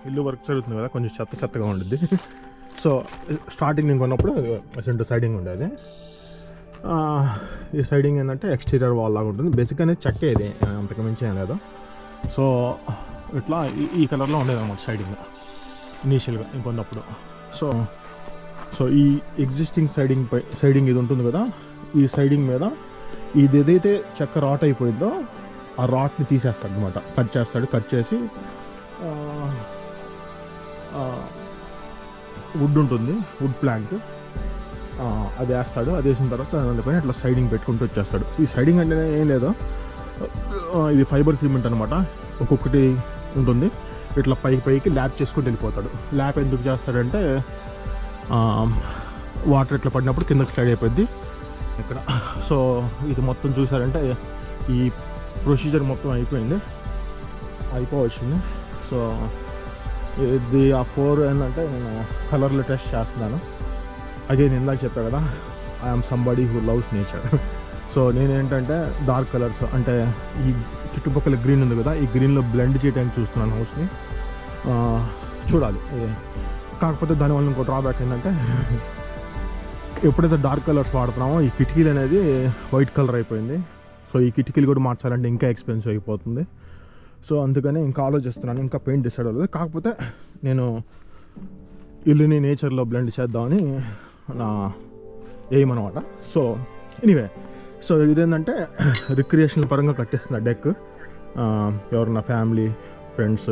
ఇల్లు వర్క్ జరుగుతుంది కదా, కొంచెం చెత్తగా ఉండిద్ది. సో స్టార్టింగ్ నేను కొన్నప్పుడు సెంటర్ సైడింగ్ ఉండేది. ఈ సైడింగ్ ఏంటంటే ఎక్స్టీరియర్ వాల్ లాగా ఉంటుంది. బేసిక్ అనేది చెక్కే, ఇది అంతకు మించి ఏం లేదు. సో ఇట్లా ఈ కలర్లో ఉండేది అనమాట సైడింగ్ ఇనీషియల్గా నేను కొన్నప్పుడు. సో ఈ ఎగ్జిస్టింగ్ సైడింగ్ ఇది ఉంటుంది కదా, ఈ సైడింగ్ మీద ఇది ఏదైతే చెక్క రాట్ అయిపోయిందో ఆ రాట్ని తీసేస్తాడు అనమాట. కట్ చేసి వుడ్ ఉంటుంది, వుడ్ ప్లాంక్, అది వేస్తాడు. అది వేసిన తర్వాత అందుకని ఇట్లా సైడింగ్ పెట్టుకుంటూ వచ్చేస్తాడు. ఈ సైడింగ్ అంటే ఏం లేదు, ఇది ఫైబర్ సిమెంట్ అనమాట. ఒక్కొక్కటి ఉంటుంది, ఇట్లా పైకి ల్యాప్ చేసుకుంటూ వెళ్ళిపోతాడు. ల్యాప్ ఎందుకు చేస్తాడంటే వాటర్ ఇట్లా పడినప్పుడు కిందకి స్లైడ్ అయిపోద్ది ఇక్కడ. సో ఇది మొత్తం చూసారంటే ఈ ప్రొసీజర్ మొత్తం అయిపోవచ్చింది. సో ఇది ఆ 4 ఏంటంటే నేను కలర్లో టెస్ట్ చేస్తున్నాను. అగైన్ ఇందాక చెప్పా కదా, I'm somebody who loves nature. So నేనేంటంటే డార్క్ కలర్స్ అంటే ఈ చుట్టుపక్కల గ్రీన్ ఉంది కదా, ఈ గ్రీన్లో బ్లెండ్ చేయడానికి చూస్తున్నాను హౌస్ని. చూడాలి. కాకపోతే దానివల్ల ఇంకో డ్రాబ్యాక్ ఏంటంటే ఎప్పుడైతే డార్క్ కలర్స్ వాడుతున్నామో ఈ కిటికీలు అనేది వైట్ కలర్ అయిపోయింది. సో ఈ కిటికీలు కూడా మార్చాలంటే ఇంకా ఎక్స్పెన్సివ్ అయిపోతుంది. సో అందుకని ఇంకా ఆలోచిస్తున్నాను, ఇంకా పెయింట్ డిసైడ్ అవ్వలేదు. కాకపోతే నేను ఇల్లుని నేచర్లో బ్లెండ్ చేద్దామని నా ఎయిమ్ అనమాట. సో ఎనీవే, సో ఇదేంటంటే రిక్రియేషనల్ పరంగా కట్టిస్తున్నా డెక్. ఎవరన్నా ఫ్యామిలీ ఫ్రెండ్స్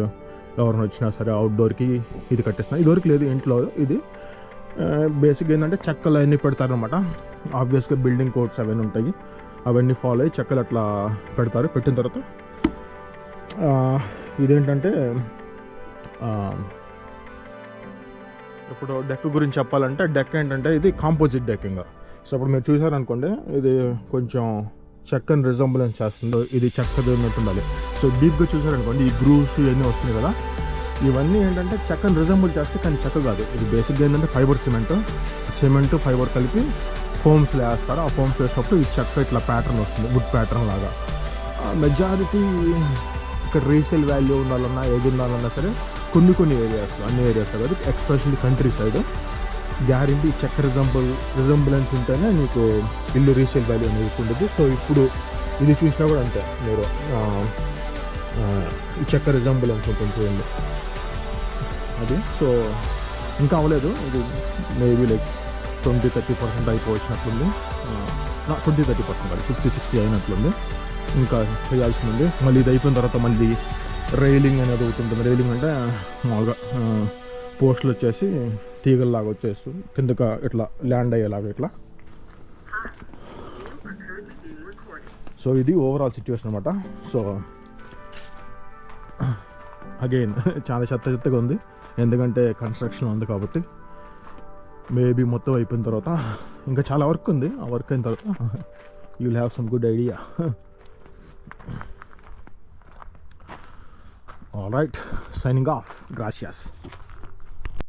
ఎవరైనా వచ్చినా సరే అవుట్డోర్కి ఇది కట్టిస్తున్నా. ఇదివరకు లేదు ఇంట్లో. ఇది బేసిక్గా ఏంటంటే చెక్కలు అన్నీ పెడతారనమాట. ఆబ్వియస్గా బిల్డింగ్ కోడ్స్ అవన్నీ ఉంటాయి, అవన్నీ ఫాలో అయ్యి చెక్కలు అట్లా పెడతారు. పెట్టిన తర్వాత ఇదేంటంటే ఇప్పుడు డెక్ గురించి చెప్పాలంటే, డెక్ ఏంటంటే ఇది కాంపోజిట్ డెక్. ఇంకా సో ఇప్పుడు మీరు చూసారనుకోండి, ఇది కొంచెం చెక్కని రిజంబులెన్స్ చేస్తుంది. ఇది చెక్కది ఉన్నట్టు ఉండాలి. సో డీప్గా చూసారనుకోండి, ఈ గ్రూవ్స్ ఇవన్నీ వస్తున్నాయి కదా, ఇవన్నీ ఏంటంటే చెక్కని రిజంబుల్ చేస్తే, కానీ చెక్క కాదు. ఇది బేసిక్గా ఏంటంటే ఫైబర్ సిమెంట్ ఫైబర్ కలిపి ఫోమ్స్లో వేస్తారు. ఆ ఫోమ్స్ వేసినప్పుడు ఈ చెక్క ఇట్లా ప్యాటర్న్ వస్తుంది, వుడ్ ప్యాటర్న్ లాగా. మెజారిటీ ఇక్కడ రీసేల్ వాల్యూ ఉండాలన్నా ఏది ఉండాలన్నా సరే కొన్ని ఏరియాస్లో, అన్ని ఏరియాస్లో కాదు, ఎక్స్పెషల్లీ కంట్రీ సైడ్ గ్యారెంటీ చెక్క రిజంబులెన్స్ ఉంటేనే నీకు ఇల్లు రీసేల్ వాల్యూ అనేది ఉంటుంది. సో ఇప్పుడు ఇది చూసినా కూడా అంతే, మీరు ఈ చెక్క రిజంబులెన్స్ ఉంటుంది చూడండి అది. సో ఇంకా అవ్వలేదు, ఇది మేబీ లైక్ 20-30% అయిపోవచ్చినట్లుంది. 20-30% కాదు, 50-60 అయినట్లుంది. ఇంకా చేయాల్సి ఉంది. మళ్ళీ ఇది అయిపోయిన తర్వాత మళ్ళీ రైలింగ్ అనేది అవుతుంటుంది. రైలింగ్ అంటే మామూలుగా పోస్టులు వచ్చేసి తీగల్లాగా వచ్చేస్తూ కిందక ఇట్లా ల్యాండ్ అయ్యేలాగా ఇట్లా. సో ఇది ఓవరాల్ సిచ్యువేషన్ అనమాట. సో అగైన్ చాలా చెత్తగా ఉంది, ఎందుకంటే కన్స్ట్రక్షన్ ఉంది కాబట్టి. మేబీ మొత్తం అయిపోయిన తర్వాత ఇంకా చాలా వర్క్ ఉంది. ఆ వర్క్ అయిన తర్వాత you will have some good idea. All right, signing off. Gracias.